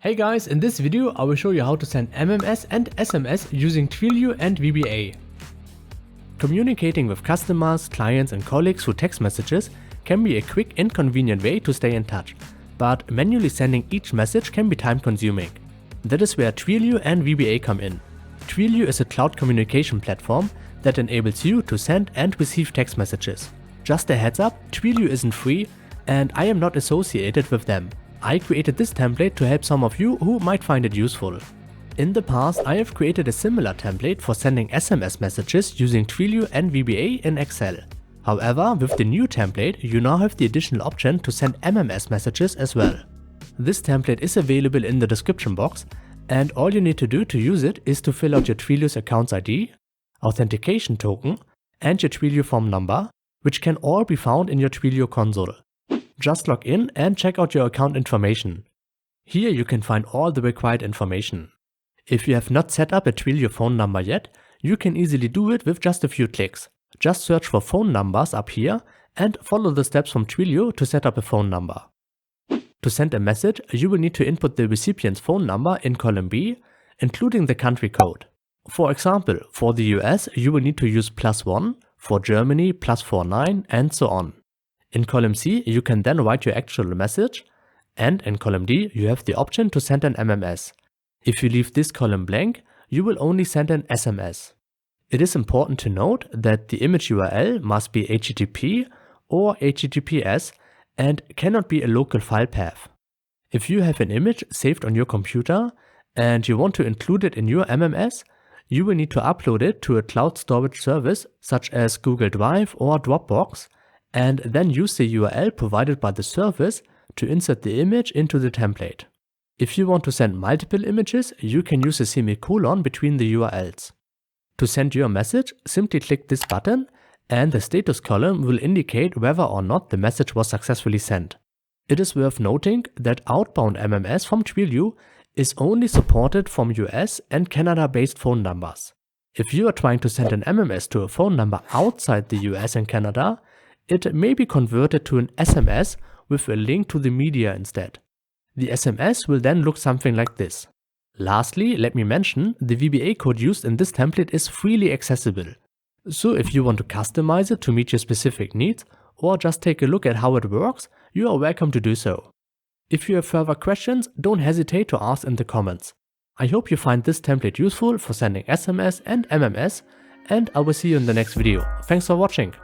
Hey guys, in this video I will show you how to send MMS and SMS using Twilio and VBA. Communicating with customers, clients and colleagues through text messages can be a quick and convenient way to stay in touch, but manually sending each message can be time consuming. That is where Twilio and VBA come in. Twilio is a cloud communication platform that enables you to send and receive text messages. Just a heads up, Twilio isn't free and I am not associated with them. I created this template to help some of you who might find it useful. In the past, I have created a similar template for sending SMS messages using Twilio and VBA in Excel. However, with the new template, you now have the additional option to send MMS messages as well. This template is available in the description box, and all you need to do to use it is to fill out your Twilio's AccountSID, authentication token, and your Twilio form number, which can all be found in your Twilio console. Just log in and check out your account information. Here you can find all the required information. If you have not set up a Twilio phone number yet, you can easily do it with just a few clicks. Just search for phone numbers up here and follow the steps from Twilio to set up a phone number. To send a message, you will need to input the recipient's phone number in column B, including the country code. For example, for the US, you will need to use +1, for Germany +49, and so on. In column C, you can then write your actual message, and in column D, you have the option to send an MMS. If you leave this column blank, you will only send an SMS. It is important to note that the image URL must be HTTP or HTTPS and cannot be a local file path. If you have an image saved on your computer and you want to include it in your MMS, you will need to upload it to a cloud storage service such as Google Drive or Dropbox, and then use the URL provided by the service to insert the image into the template. If you want to send multiple images, you can use a semicolon between the URLs. To send your message, simply click this button and the status column will indicate whether or not the message was successfully sent. It is worth noting that outbound MMS from Twilio is only supported from US and Canada-based phone numbers. If you are trying to send an MMS to a phone number outside the US and Canada, it may be converted to an SMS with a link to the media instead. The SMS will then look something like this. Lastly, let me mention, the VBA code used in this template is freely accessible. So if you want to customize it to meet your specific needs, or just take a look at how it works, you are welcome to do so. If you have further questions, don't hesitate to ask in the comments. I hope you find this template useful for sending SMS and MMS, and I will see you in the next video. Thanks for watching.